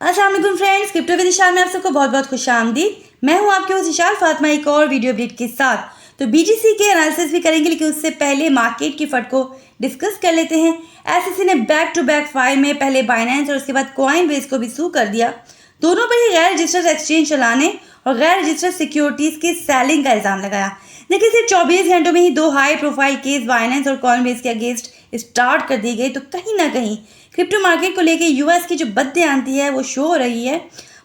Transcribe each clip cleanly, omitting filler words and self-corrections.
अस्सलाम वालेकुम friends, crypto with Ishal में आप सबको बहुत बहुत खुशामदीद। मैं हूं आपके होस्ट इशाल फातिमा एक और वीडियो अपडेट के साथ। तो बीटीसी के एनालिसिस भी करेंगे, लेकिन उससे पहले मार्केट की फट को डिस्कस कर लेते हैं। एसईसी ने बैक टू बैक फाइल में पहले बाइनेंस और उसके बाद कॉइनबेस को भी सू कर दिया। दोनों पर ही गैर रजिस्टर्ड एक्सचेंज चलाने और गैर रजिस्टर्ड सिक्योरिटीज की सेलिंग का इल्जाम लगाया। देखिए, सिर्फ 24 घंटों में ही दो हाई प्रोफाइल केस बाइनेंस और कॉइनबेस के अगेंस्ट स्टार्ट कर दी गई। तो कहीं ना कहीं क्रिप्टो मार्केट को लेके यूएस की जो बदयांती है वो शो हो रही है।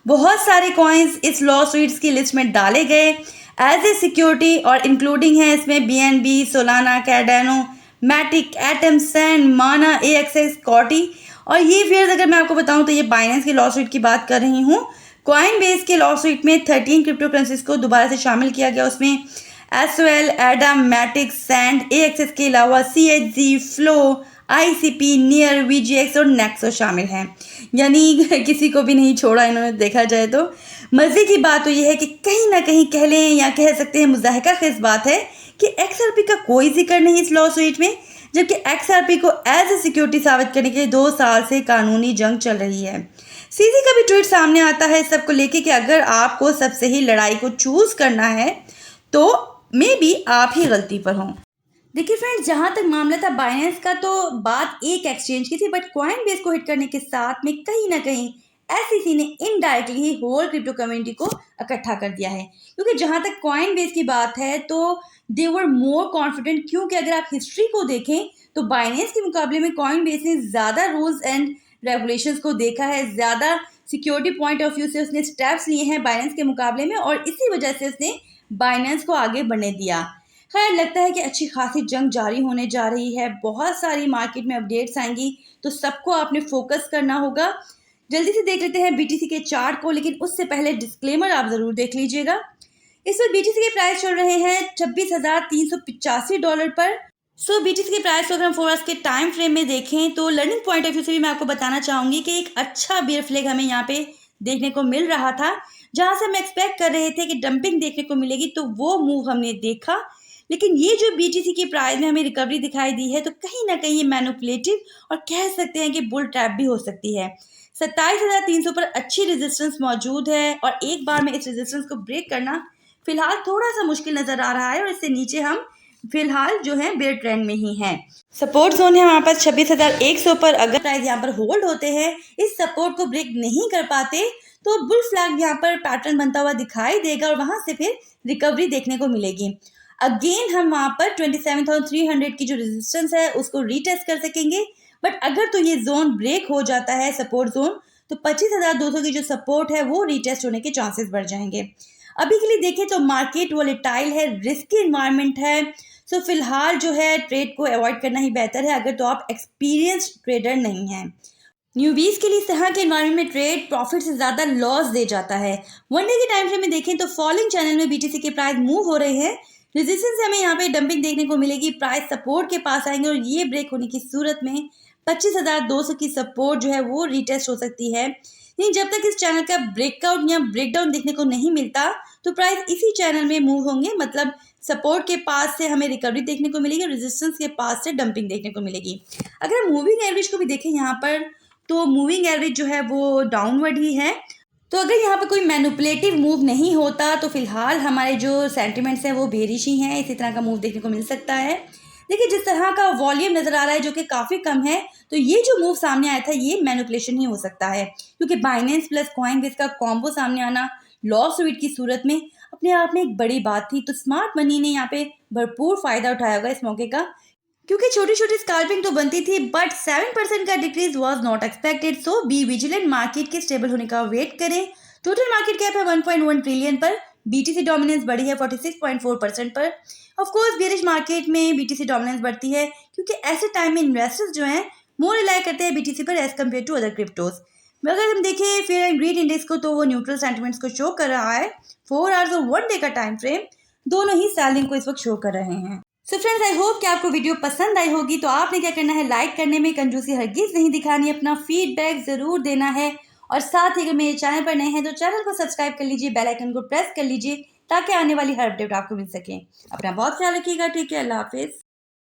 बहुत सारे कॉइन्स इस लॉ सूट्स की लिस्ट में डाले गए एज ए सिक्योरिटी, और इंक्लूडिंग है इसमें BNB, Solana, Cardano, Matic, Atom, Sand, Mana, AXS, कॉटी। और ये फिर अगर मैं आपको बताऊं तो ये बाइनेंस के लॉ सूट की बात कर रही हूँ। कॉइनबेस के लॉ सूट में 13 क्रिप्टो करेंसीज को दोबारा से शामिल किया गया। उसमें एसओएल, एडम, मैटिक, सैंड, एएक्सएस के अलावा सीएचजी, फ्लो, आईसीपी, नियर, वीजीएक्स और नेक्सो शामिल हैं। यानी किसी को भी नहीं छोड़ा इन्होंने, देखा जाए तो। मज़े की बात तो यह है कि कहीं ना कहीं कह लें या कह सकते हैं मुज़ाहिका खेज़ बात है कि एक्सआरपी का कोई जिक्र नहीं इस लॉ सूट में, जबकि एक्सआरपी को एज ए सिक्योरिटी साबित करने के लिए 2 साल से कानूनी जंग चल रही है। सीजी का भी ट्वीट सामने आता है इस सब को लेके कि अगर आपको सबसे ही लड़ाई को चूज़ करना है तो मे बी आप ही गलती पर हों। देखिए फ्रेंड्स, जहाँ तक मामला था बाइनेंस का, तो बात एक एक्सचेंज की थी, बट कॉइनबेस को हिट करने के साथ में कहीं ना कहीं एसईसी ने इनडायरेक्टली ही होल क्रिप्टो कम्युनिटी को इकट्ठा कर दिया है। क्योंकि जहाँ तक कॉइनबेस की बात है तो दे वर मोर कॉन्फिडेंट, क्योंकि अगर आप हिस्ट्री को देखें तो बाइनेंस के मुकाबले में कॉइनबेस ने ज़्यादा रूल्स एंड रेगुलेशंस को देखा है, ज़्यादा सिक्योरिटी पॉइंट ऑफ व्यू से उसने स्टेप्स लिए हैं बाइनेंस के मुकाबले में, और इसी वजह से उसने बाइनेंस को आगे बढ़ने दिया। खैर, लगता है कि अच्छी खासी जंग जारी होने जा रही है। बहुत सारी मार्केट में अपडेट्स आएंगी, तो सबको आपने फोकस करना होगा। जल्दी से देख लेते हैं बीटीसी के चार्ट को, लेकिन उससे पहले डिस्क्लेमर आप ज़रूर देख लीजिएगा। इस वक्त बीटीसी के प्राइस चल रहे हैं $26,385 पर। बीटीसी के प्राइस को अगर हम 4 आवर्स के टाइम फ्रेम में देखें तो लर्निंग पॉइंट ऑफ व्यू से भी मैं आपको बताना चाहूँगी कि एक अच्छा बियर फ्लैग हमें यहाँ पे देखने को मिल रहा था। जहाँ से हम एक्सपेक्ट कर रहे थे कि डंपिंग देखने को मिलेगी, तो वो मूव हमने देखा। लेकिन ये जो बीटीसी की प्राइस में हमें रिकवरी दिखाई दी है, तो कहीं ना कहीं ये मैनिपुलेटिव और कह सकते हैं कि बुल ट्रैप भी हो सकती है। 27,300 पर अच्छी रेजिस्टेंस मौजूद है, और एक बार में इस रेजिस्टेंस को ब्रेक करना फिलहाल थोड़ा सा मुश्किल नजर आ रहा है, और इससे नीचे हम फिलहाल जो है बेयर ट्रेंड में ही हैं। सपोर्ट जोन है हमारे पास 26,100 पर। अगर प्राइस यहाँ पर होल्ड होते हैं, इस सपोर्ट को ब्रेक नहीं कर पाते, तो बुल फ्लैग यहाँ पर पैटर्न बनता हुआ दिखाई देगा, और वहां से फिर रिकवरी देखने को मिलेगी। अगेन हम वहां पर 27,300 की जो रेजिस्टेंस है उसको रीटेस्ट कर सकेंगे। बट अगर तो ये जोन ब्रेक हो जाता है, सपोर्ट जोन, तो 25,200 की जो सपोर्ट है वो रीटेस्ट होने के चांसेस बढ़ जाएंगे। अभी के लिए देखें तो मार्केट वोलेटाइल है, रिस्की इन्वायरमेंट है। सो फिलहाल जो है ट्रेड को अवॉइड करना ही बेहतर है, अगर तो आप एक्सपीरियंस्ड ट्रेडर नहीं हैं। न्यूबीज के लिए इस तरह के एनवायरनमेंट में ट्रेड प्रॉफिट से ज़्यादा लॉस दे जाता है। वन डे के टाइम फ्रेम में देखें तो फॉलिंग चैनल में बीटीसी के प्राइस मूव हो रहे हैं। रेजिस्टेंस से हमें यहाँ पे डंपिंग देखने को मिलेगी, प्राइस सपोर्ट के पास आएंगे, और ये ब्रेक होने की सूरत में 25,200 की सपोर्ट जो है वो रीटेस्ट हो सकती है। नहीं, जब तक इस चैनल का ब्रेकआउट या ब्रेकडाउन देखने को नहीं मिलता, तो प्राइस इसी चैनल में मूव होंगे। मतलब सपोर्ट के पास से हमें रिकवरी देखने को मिलेगी, रेजिस्टेंस के पास से डंपिंग देखने को मिलेगी। अगर हम मूविंग एवरेज को भी देखें यहाँ पर, तो मूविंग एवरेज जो है वो डाउनवर्ड ही है। तो अगर यहाँ पर कोई मैनिपुलेटिव मूव नहीं होता, तो फिलहाल हमारे जो सेंटिमेंट्स हैं वो बेरिश ही हैं। इसी तरह का मूव देखने को मिल सकता है। देखिए, जिस तरह का वॉल्यूम नज़र आ रहा है जो कि काफ़ी कम है, तो ये जो मूव सामने आया था ये मैनिपुलेशन ही हो सकता है, क्योंकि बाइनेंस प्लस कॉइनबेस का कॉम्बो सामने आना लॉ सूट की सूरत में अपने आप में एक बड़ी बात थी। तो स्मार्ट मनी ने यहाँ पे भरपूर फ़ायदा उठाया होगा इस मौके का, क्योंकि छोटी छोटी स्कैल्पिंग तो बनती थी, बट 7% का decrease was not expected. So be vigilant, market के स्टेबल होने का वेट करें। टोटल मार्केट कैप है 1.1 ट्रिलियन पर। बीटीसी डोमिनेंस बढ़ी है 46.4% पर। ऑफ कोर्स बेरिश मार्केट में बीटीसी डोमिनेंस बढ़ती है, क्योंकि ऐसे टाइम में इन्वेस्टर्स जो हैं मोर रिलाई करते हैं बीटीसी पर as compare to other cryptos. अगर हम देखें फेयर एंड ग्रीड इंडेक्स को, तो वो न्यूट्रल सेंटिमेंट्स को शो कर रहा है। 4 आवर्स और 1 डे का टाइम फ्रेम दोनों ही सेलिंग को इस वक्त शो कर रहे हैं। सो फ्रेंड्स, आई होप कि आपको वीडियो पसंद आई होगी। तो आपने क्या करना है, लाइक करने में कंजूसी हरगिज नहीं दिखानी, अपना फीडबैक ज़रूर देना है, और साथ ही अगर मेरे चैनल पर नए हैं तो चैनल को सब्सक्राइब कर लीजिए, बेल आइकन को प्रेस कर लीजिए, ताकि आने वाली हर अपडेट आपको मिल सके। अपना बहुत ख्याल रखिएगा। ठीक है, अल्लाह हाफिज़।